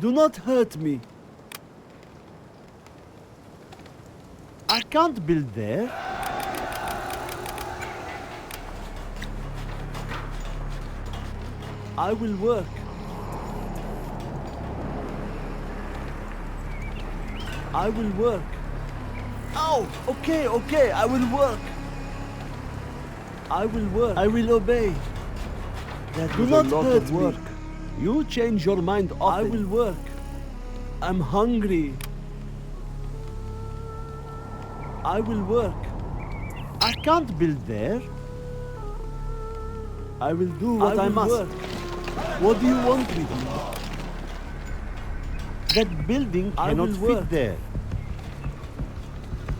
Do not hurt me. I can't build there. I will work. I will work. Oh, okay, I will work. I will work. I will obey. Do not hurt me. You change your mind often. I will work. I'm hungry. I will work. I can't build there. I will do what I must. Work. What do you want with me? That building cannot fit there.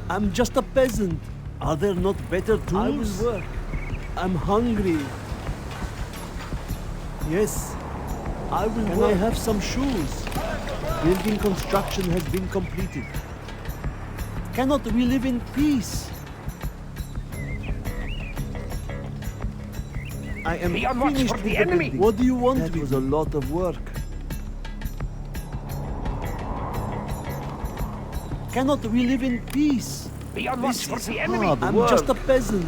I'm just a peasant. Are there not better tools? I will work. I'm hungry. Yes, I will work. Can I have some shoes? Building construction has been completed. Cannot we live in peace? I am finished with the enemy. Building. What do you want? That was a lot of work. Cannot we live in peace? Be on watch for the enemy. I'm just a peasant.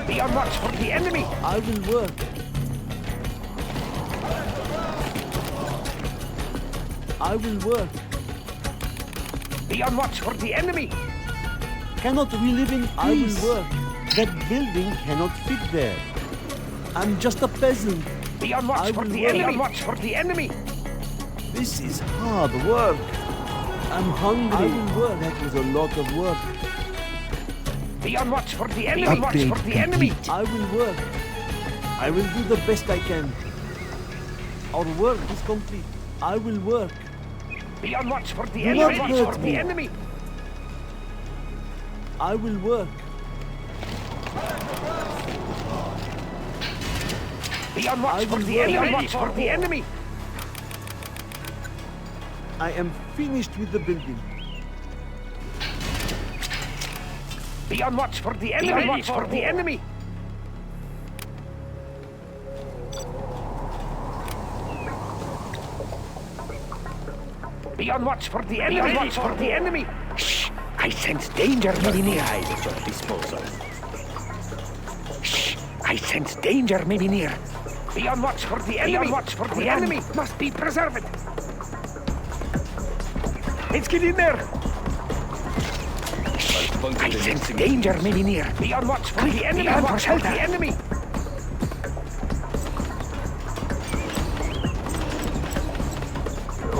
Be on watch for the enemy. I will work. I will work. Be on watch for the enemy. Cannot we live in peace? I will work. That building cannot fit there. I'm just a peasant. Be on watch for the enemy. Be on watch for the enemy. This is hard work. I'm hungry. I will work. That was a lot of work. Be on watch for the enemy. Be on watch for the enemy. I will work. I will do the best I can. Our work is complete. I will work. Be on watch for the enemy. Watch for the enemy. I will work. Be on watch for the enemy. Watch for the enemy. I am finished with the building. Be on watch for the enemy. Watch for the enemy. Be on watch for the enemy. Watch for the enemy. Shh! I sense danger maybe near. Eyes at disposal. Shh! I sense danger maybe near. Be on watch for the enemy. Be on watch for the enemy. Must be preserved. Let's get in there. Shh! I sense danger maybe near. Be on watch for the enemy. Watch for the enemy.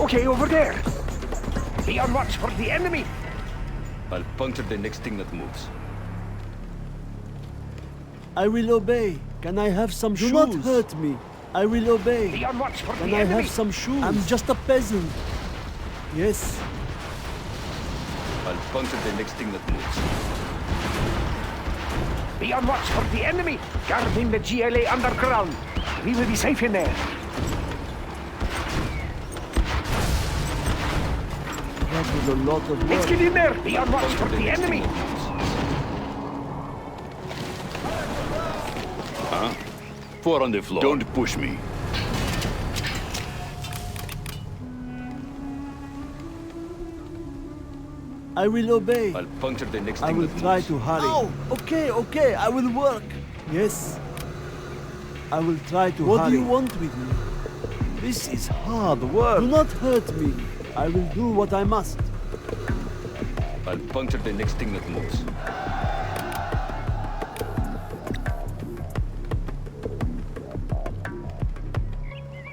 Okay, over there. Be on watch for the enemy. I'll puncture the next thing that moves. I will obey. Can I have some shoes? Do not hurt me. I will obey. Be on watch for Can the I enemy. have some shoes? I'm just a peasant. Yes. I'll puncture the next thing that moves. Be on watch for the enemy. Guarding the GLA underground. We will be safe in there. That was a lot of work. Let's get in there. Be on watch for the enemy. Huh? 4 on the floor. Don't push me. I will obey. I'll puncture the next I thing will that try moves. to hurry. Oh, okay, I will work. Yes. I will try to hurry. What do you want with me? This is hard work. Do not hurt me. I will do what I must. I'll puncture the next thing that moves.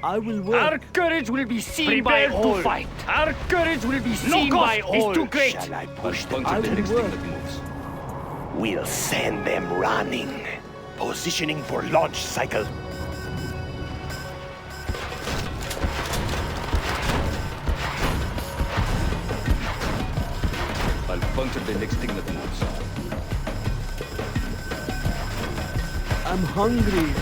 I will work. Our courage will be seen by all. To fight. Our courage will be seen by all. Is too great. I'll puncture the next thing that moves. We'll send them running. Positioning for launch cycle. I'll puncture the next thing that moves. I'm hungry.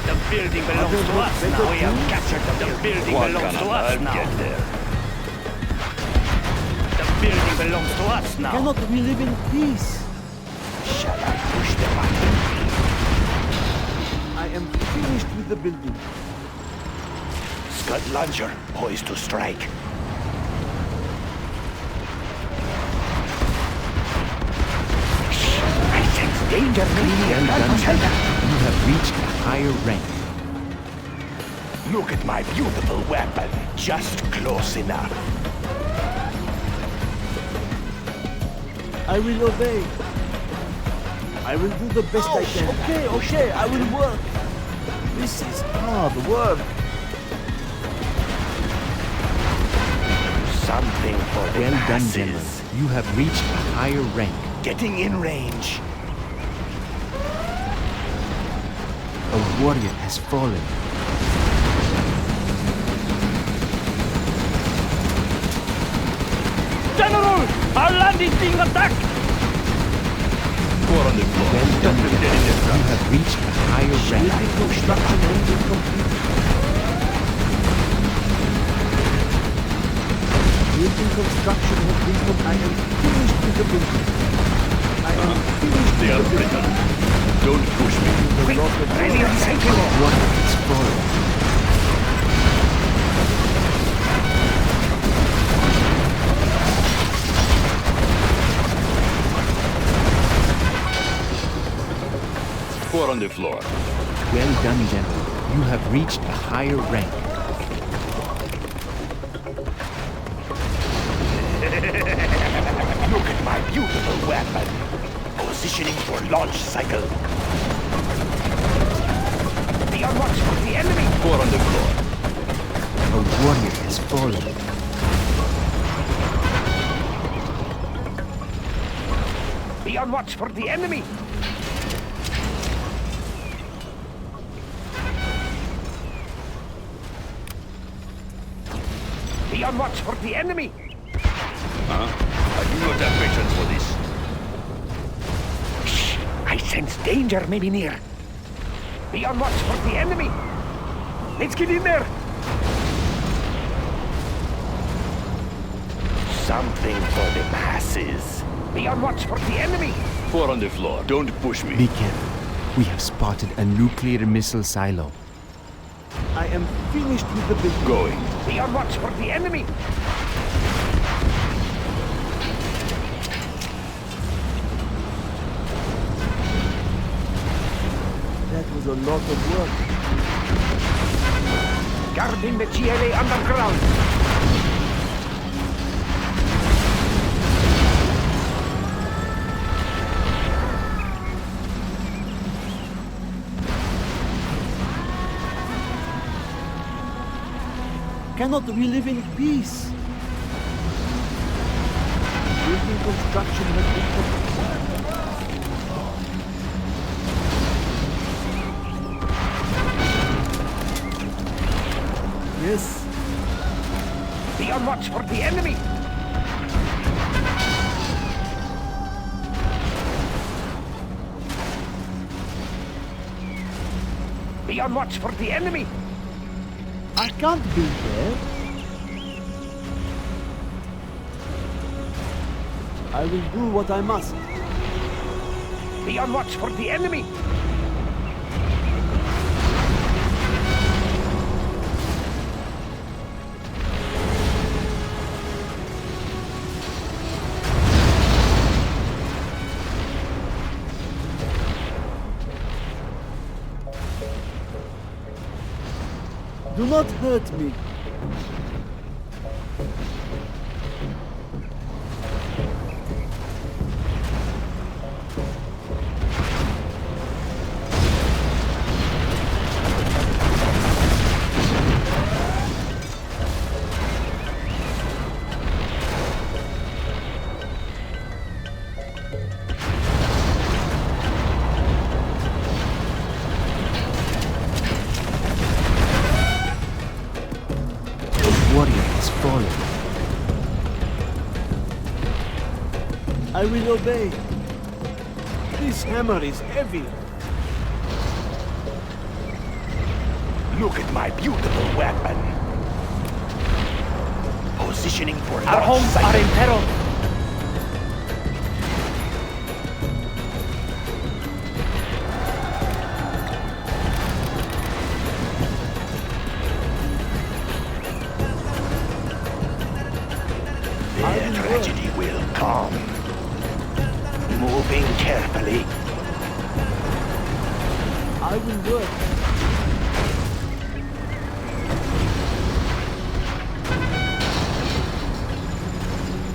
The building belongs to us now. We have captured the building. belongs to us now. Get there. The building belongs to us now. Cannot we live in peace? Shall I push the button? am finished with the building. Scud launcher poised to strike. I sense danger. Well done, General. You have reached a higher rank. Look at my beautiful weapon. Just close enough. I will obey. I will do the best I can. Okay, I will work. This is hard work. Something for the Well done, masses. General. You have reached a higher rank. Getting in range. A warrior has fallen. General! Our land is being attacked! Four on the floor. Well done, General. You have reached a higher rank. Building construction has been completed. Building construction has been completed. I am finished with the building. I am finished They are with the building. brittle. Don't push me. Quick, ready and set A warrior has fallen. Four on the floor. Well done, General. You have reached a higher rank. Look at my beautiful weapon. Positioning for launch cycle. Be on watch for the enemy. Four on the floor. A warrior has fallen. Be on watch for the enemy. Be on watch for the enemy. I do not have patience for this. Shh! I sense danger may be near. Be on watch for the enemy. Let's get in there. Something for the masses. Be on watch for the enemy. Four on the floor. Don't push me. Be careful. We have spotted a nuclear missile silo. I am finished with the building. Going. Be on watch for the enemy. That was a lot of work. Guarding the GLA underground. Cannot we live in peace? Building construction has been completed. Yes, Be on watch for the enemy. Be on watch for the enemy. I can't be there. I will do what I must. Be on watch for the enemy. Do not hurt me. Warrior has fallen. I will obey. This hammer is heavy. Look at my beautiful weapon. Positioning for Our launch homes are cycle. in peril. The tragedy will come. Moving carefully. I will work.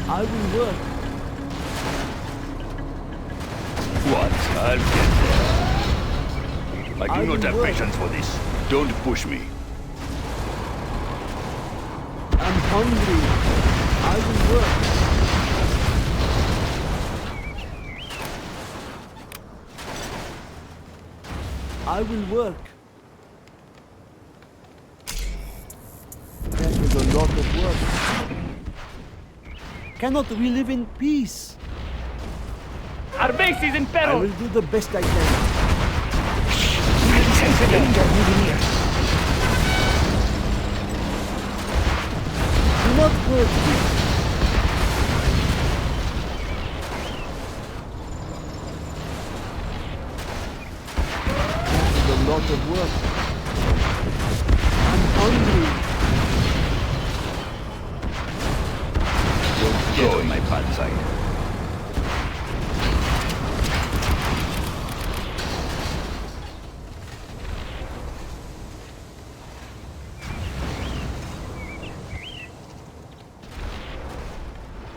I will work. What? I'll get there. I do I not will have work. patience for this. Don't push me. I'm hungry. I will work. I will work. That is a lot of work. Cannot we live in peace? Our base is in I peril. will do the best I can. I sense a danger moving near. Do not hurt me. That is a lot of work. I'm hungry. Don't get on my bad side.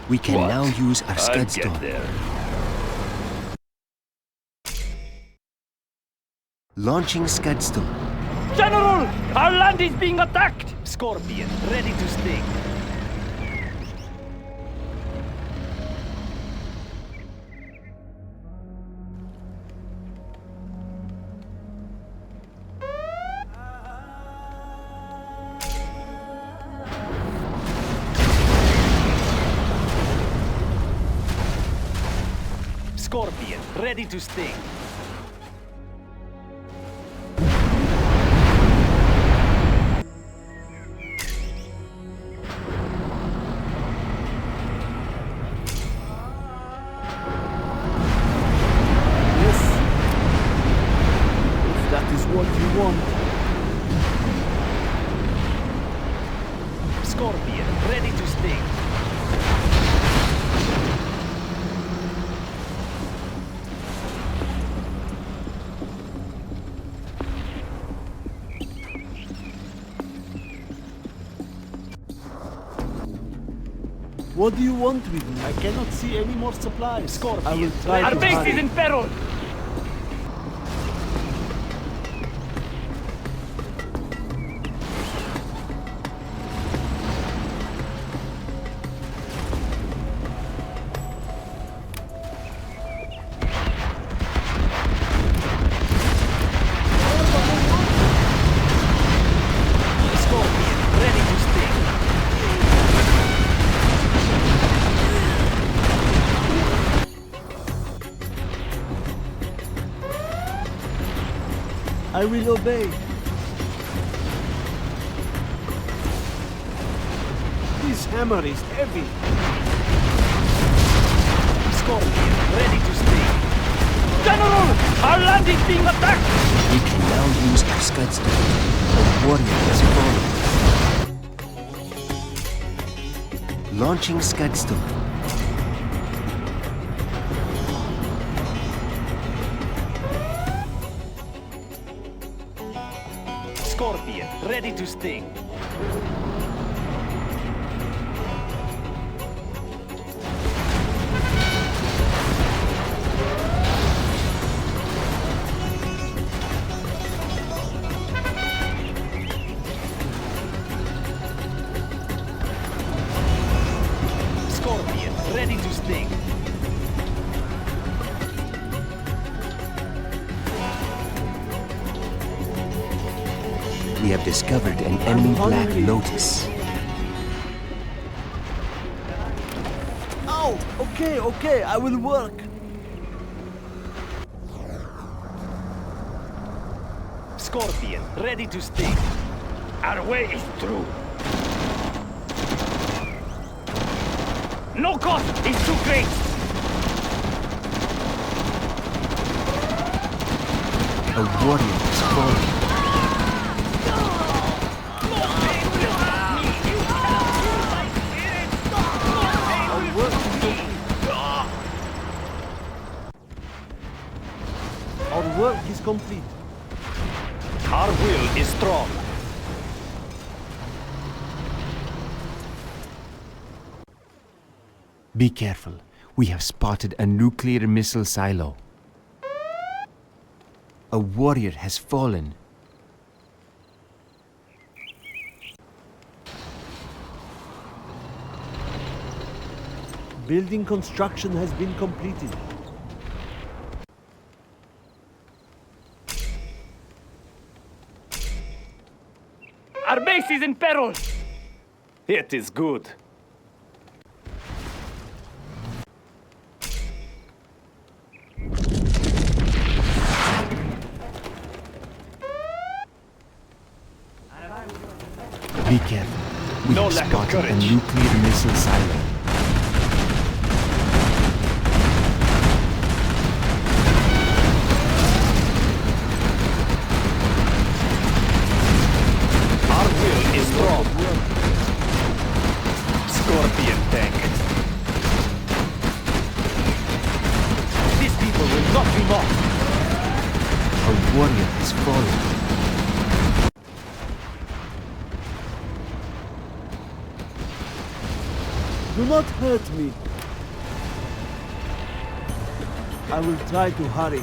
We can What? now use our I'll scud get storm. there. Launching scud storm. General! Our land is being attacked! Scorpion, ready to sting. Scorpion, ready to sting. Yes. If that is what you want. Scorpion, ready to sting. What do you want with me? I cannot see any more supplies. Scorpion, I will try our to base hurry. is in peril! Scorpion, ready to sting. I will obey. This hammer is heavy. Scorpion, ready to sting. General! Our land is being attacked! We can now use our scud storm. A warrior has fallen. Launching scud storm. Scorpion, ready to sting. Scorpion, ready to sting. We have discovered an enemy black hungry. lotus. Oh, okay, I will work. Scorpion, ready to sting. Our way is through. No cost is too great. A warrior has fallen. complete. Our will is strong. Be careful. We have spotted a nuclear missile silo. A warrior has fallen. Building construction has been completed. Our base is in peril. It is good. Be careful. We No have lack of spotted a courage. nuclear missile silo. Our will is strong. Scorpion tank. These people will not be mocked. A warrior has fallen. Do not hurt me. I will try to hurry.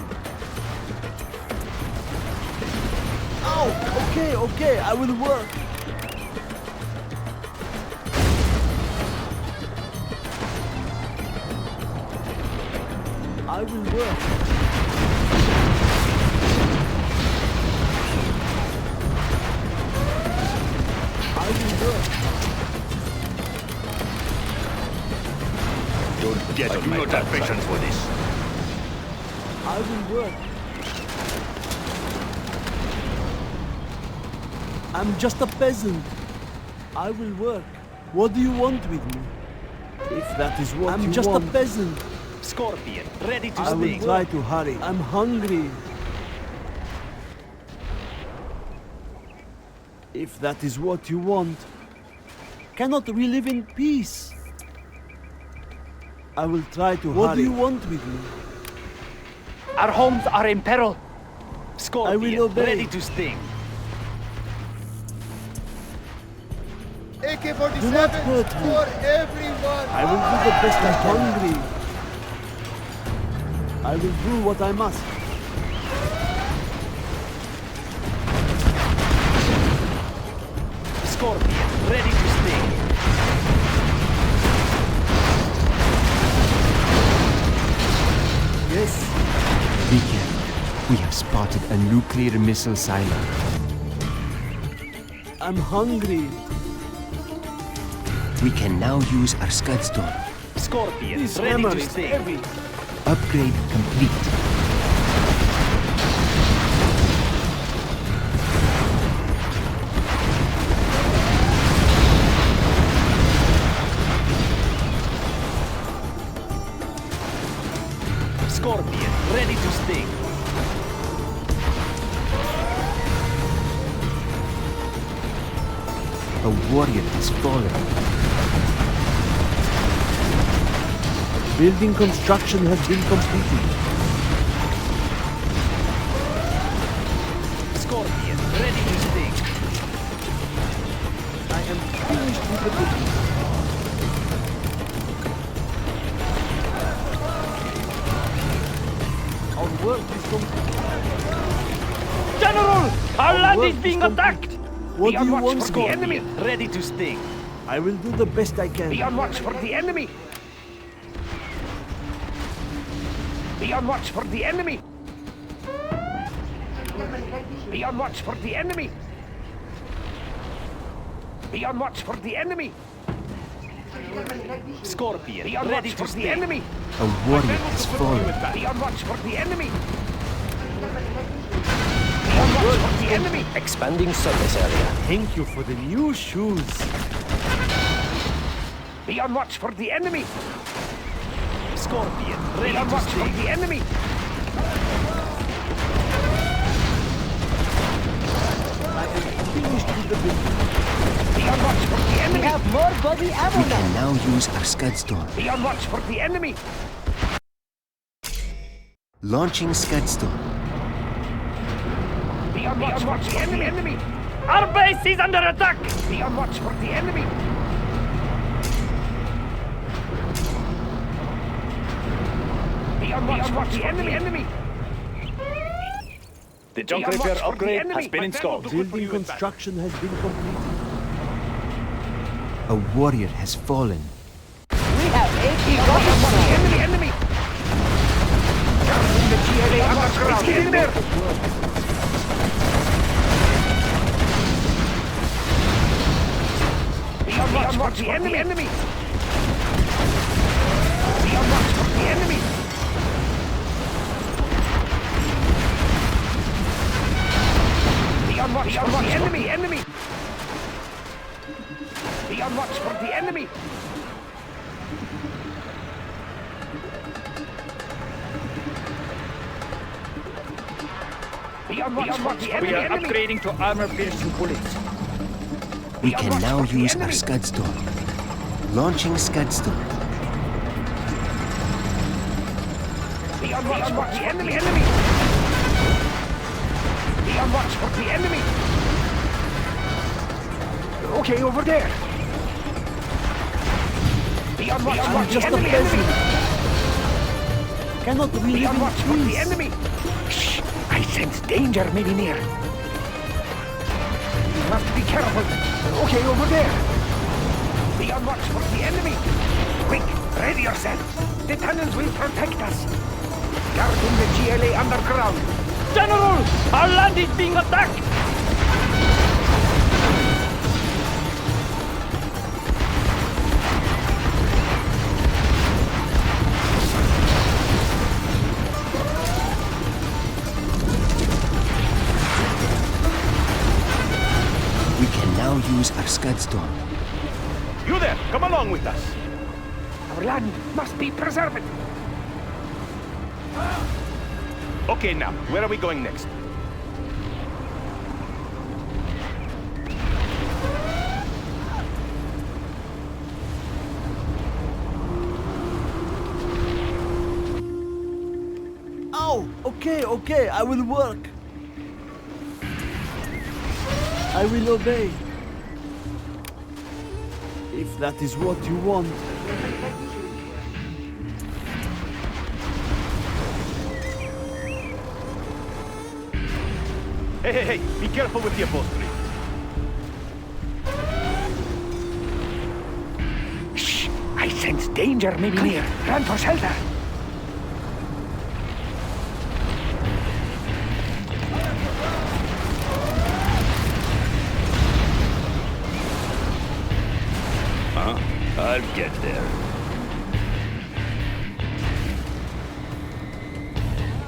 Ow! Okay, I will work. I will work. I will work. Don't get on my bad side. Patience for this. I will work. I'm just a peasant. I will work. What do you want with me? If that is what I'm just a peasant. Scorpion, ready to I will sting. try to hurry. I'm hungry. If that is what you want, cannot we live in peace? I will try to hurry. What do you want with me? Our homes are in peril. Scorpion, I will obey. ready to sting. AK-47 Do not hurt me. for everyone! I will do the best I can. I'm hungry. I will do what I must. Scorpion, ready to sting. Yes. Be careful. We have spotted a nuclear missile silo. I'm hungry. We can now use our scud storm. Scorpion, This ready hammer to is sting. heavy. Upgrade complete. Scorpion, ready to sting. A warrior has fallen. Building construction has been completed. Scorpion, ready to sting. I am finished with the building. Our work is complete. General, our land work is is being complete. attacked. What Be do on you watch want, for the Scorpion? enemy, ready to sting. I will do the best I can. Be on watch for the enemy. Be on watch for the enemy. Be on watch for the enemy. Be on watch for the enemy. Scorpion, be on ready watch for the enemy. A warrior has fallen. Be on watch for the enemy. Be on watch for the enemy. Expanding surface area. Thank you for the new shoes. Be on watch for the enemy. Scorpion, ready on watch for the enemy. I am finished with the building. Be on watch for the enemy. We have more body ammo We now. can now use our scud storm. Be on watch for the enemy. Launching scud storm. Be on watch for the enemy. Our base is under attack! Be on watch for the enemy. Be on watch for the enemy. The junk Be on repair watch for the upgrade enemy. has been installed. Building construction has been completed. A warrior has fallen. Be on watch for the enemy. Guarding the GLA underground. Get in there. Be on watch for the enemy. Be on watch for the enemy. Be on watch for the enemy. Be on watch for the enemy. Be on watch for the enemy. We are upgrading to armor-piercing bullets. We can now use our Scud Storm. Launching Scud Storm. Be on watch for the enemy. Be on watch for the enemy. Okay, over there. Be on watch for the Just a enemy. peasant. Cannot we Be live on in watch for the peace? enemy. Shh! I sense danger maybe near. Must be careful. Okay, over there. Be on watch for the enemy. Quick, ready yourself. The tunnels will protect us. Guarding the GLA underground. General! Our land is being attacked! We can now use our Scud Storm. You there, come along with us. Our land must be preserved. Okay, now, where are we going next? Oh, okay, I will work. I will obey. If that is what you want. Hey, be careful with the upholstery. Shh! I sense danger maybe near. Run for shelter. I'll get there.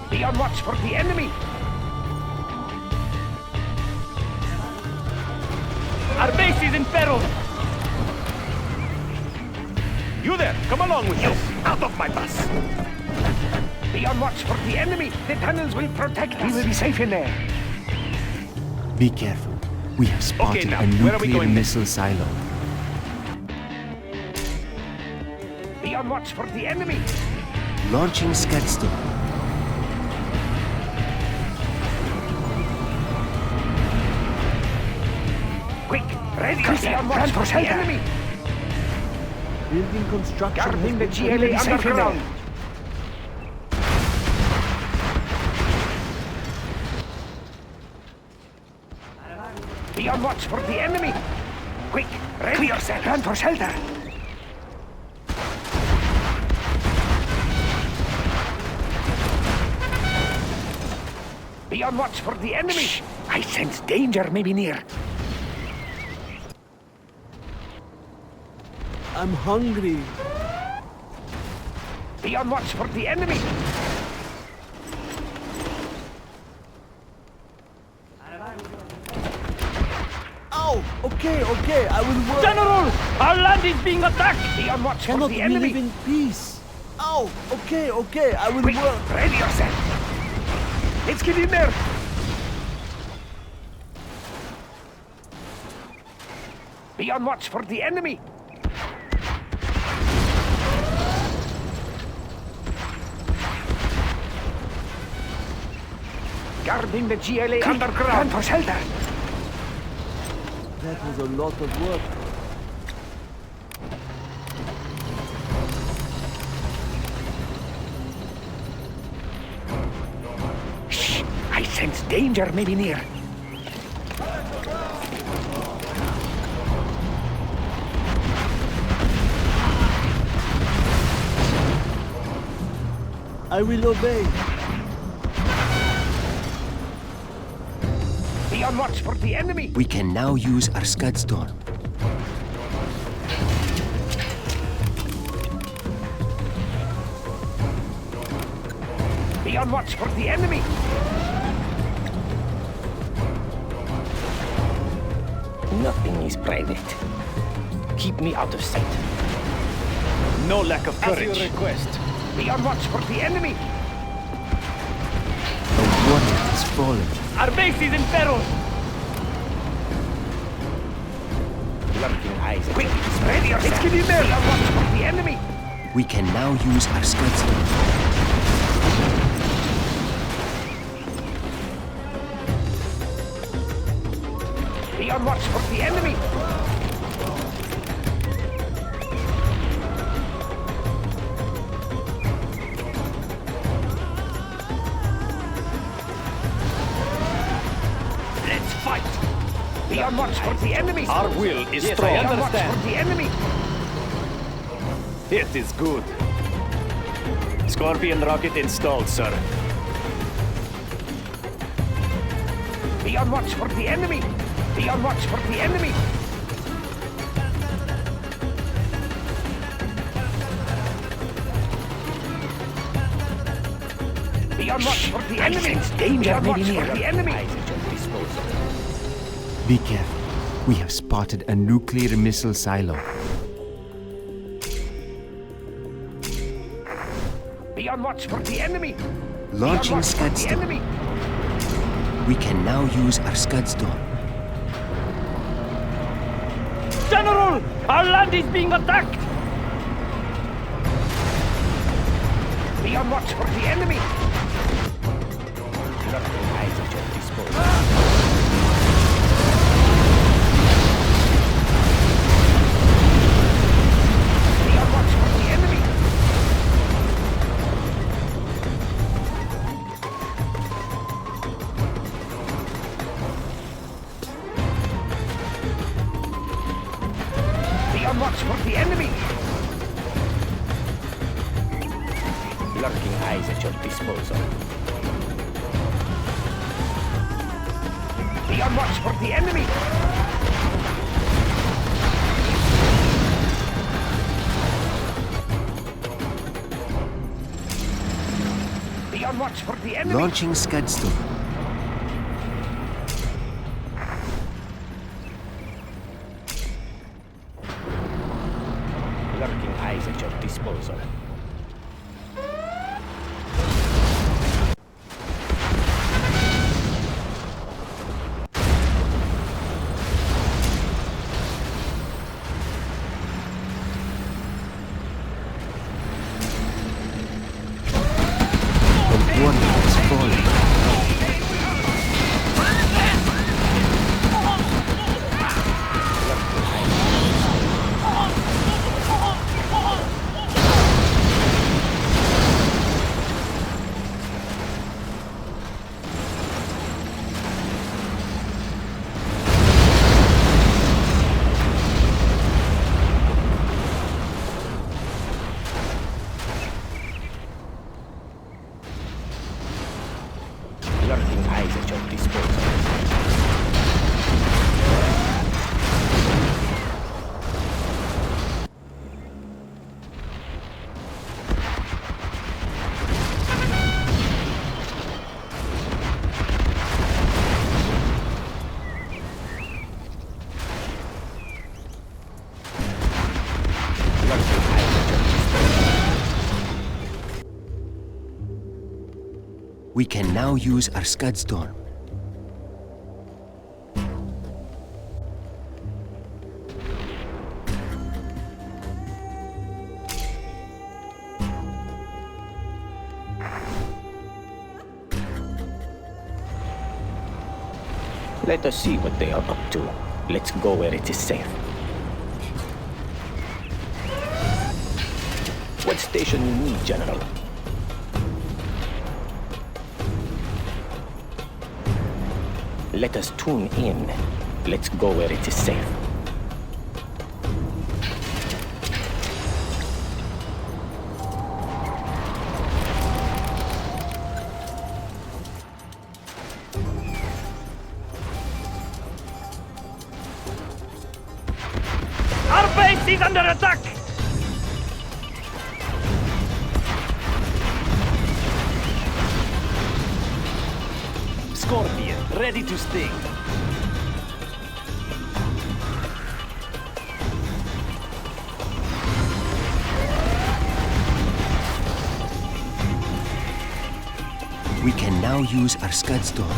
Be on watch for the enemy. Our base is in peril! You there, come along with us. Out of my bus. Be on watch for the enemy. The tunnels will protect us. We will be safe in there. Be careful. We have spotted now, a where are we nuclear going missile silo. Be on watch for the enemy. Launching Scud Storm. Quick, ready yourself. Run for shelter. Enemy. Building construction Guarding the has been GLA underground. Be on watch for the enemy. Quick, ready yourself. Run for shelter. Be on watch for the enemy. Shh. I sense danger maybe near. I'm hungry. Be on watch for the enemy. Oh, okay, I will work. General! Our land is being attacked! Be on watch for Cannot the we enemy. live in peace? Oh, okay, I will Quick, work. ready yourself. Let's get in there. Be on watch for the enemy. Guarding the GLA underground. Run for shelter. That was a lot of work. Shh! I sense danger maybe near. I will obey. Be on watch for the enemy. We can now use our Scud Storm. Be on watch for the enemy. Nothing is private. Keep me out of sight. No lack of courage. request. Be on watch for the enemy. A warrior has fallen. Our base is in peril. Lurking eyes. Quick, ready yourself. Let's get in there. Be on watch for the enemy. We can now use our Scud Storm. Be on watch for the enemy. Let's fight. Be on watch for the enemy. Our will is Be strong. on watch for the enemy. It is good. Scorpion rocket installed, sir. Be on watch for the enemy. Be on watch for the enemy. Be on watch for the enemy. Danger maybe near. The enemy. Be careful. We have spotted a nuclear missile silo. Be on watch for the enemy. Launching Scud the Storm. enemy. We can now use our Scud Storm. General! Our land is being attacked! Be on watch for the enemy. Lurking eyes at your disposal. Be on watch for the enemy. Be on watch for the enemy. Lurking eyes at your disposal. Be on watch for the enemy. Be on watch for the enemy. Launching Scud Storm. Lurking eyes at your disposal. A warrior has fallen. Lurking eyes at your disposal. Lurking eyes at your disposal. We can now use our Scud Storm. Let us see what they are up to. Let's go where it is safe. What station you need, General? Let us tune in. Let's go where it is safe. Our base is under attack! Scorpion, ready to sting. We can now use our Scud Storm.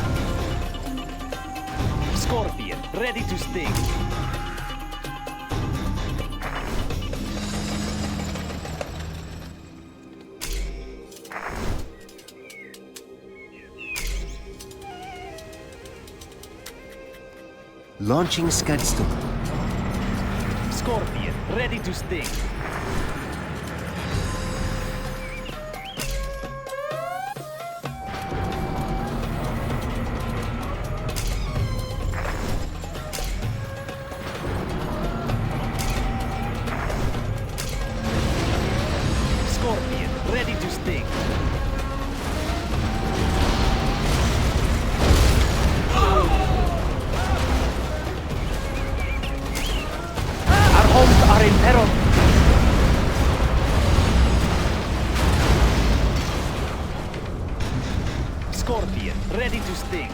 Scorpion, ready to sting. Launching Scud Storm. Scorpion, ready to sting. Scorpion, ready to sting. Our homes are in peril. Scorpion, ready to sting.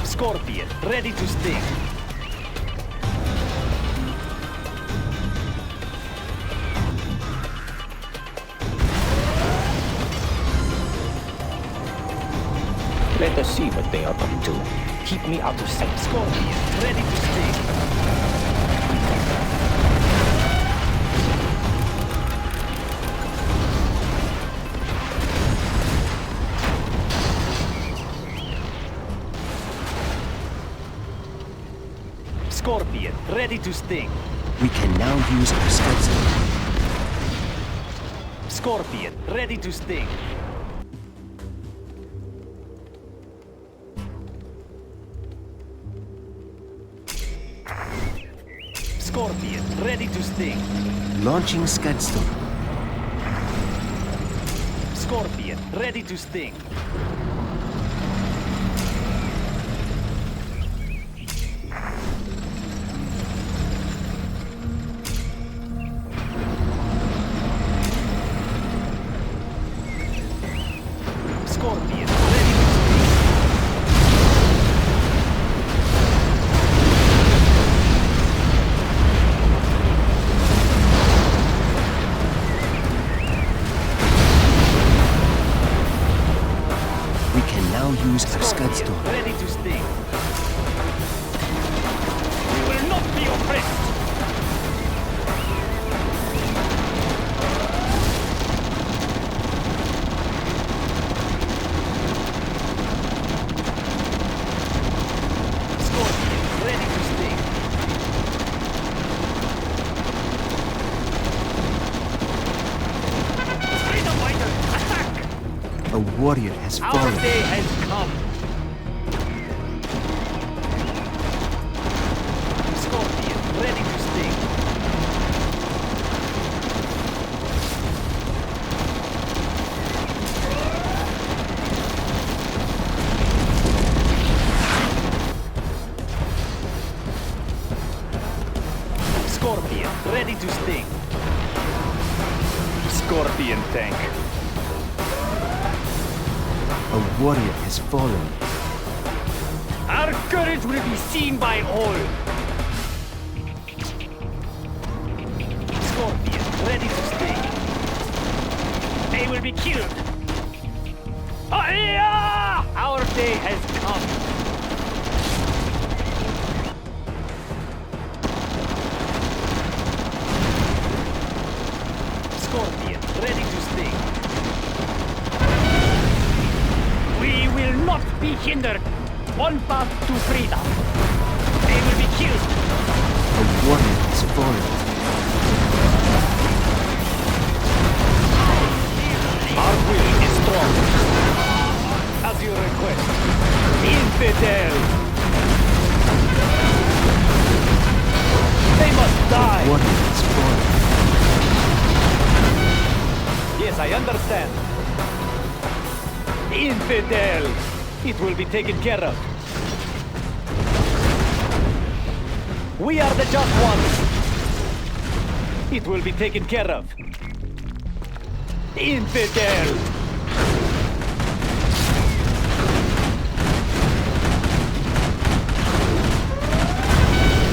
Scorpion, ready to sting. Let us see what they are up to. Keep me out of sight. Scorpion, ready to sting. Scorpion, ready to sting. We can now use our Scud Storm. Scorpion, ready to sting. Scorpion, ready to sting. Launching Scud Storm. Scorpion, ready to sting. Scorpion, ready to sting. We can now use our Scud Scorpion, Storm. ready to sting. We will not be oppressed! Scorpion, ready to sting. Freedom fighter, attack! A warrior has Our fallen. day has come. Scorpion, ready to sting. Scorpion, ready to sting. Scorpion tank. A warrior has fallen. Our courage will be seen by all. Scorpion, ready to sting. They will be killed. Ah-ya! Our day has come. scorpion, ready to sting. We will not be hindered. One path to freedom. They will be killed. A warrior has fallen. Our will is strong. As you request. Infidel! They must die! Warrior has fallen. Yes, I understand. Infidel! It will be taken care of. We are the just ones. It will be taken care of. Infidel!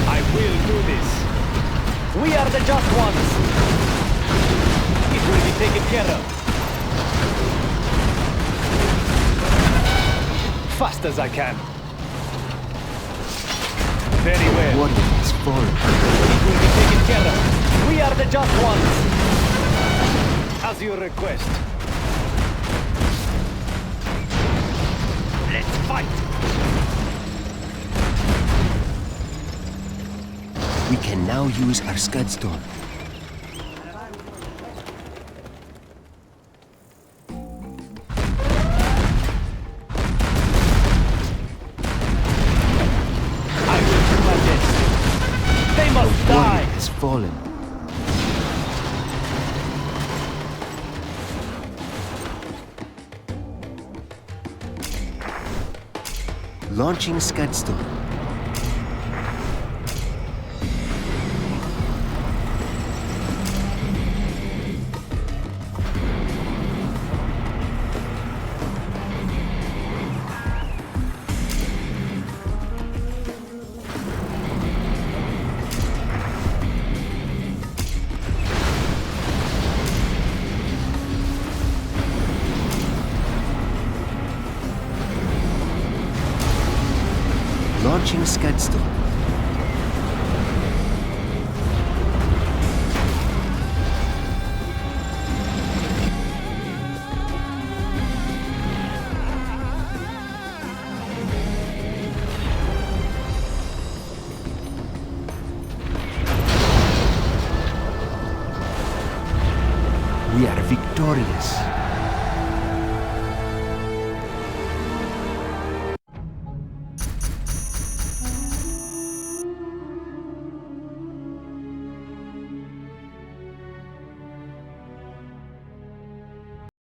I will do this. We are the just ones. It will be taken care of. Fast as I can. Very well. Warrior has fallen. It will be taken care of. We are the just ones. As you request. Let's fight. We can now use our Scudstorm. I will do my best. They must Warrior die. has fallen. Launching Scudstorm. Launching Scudstorm. We are victorious.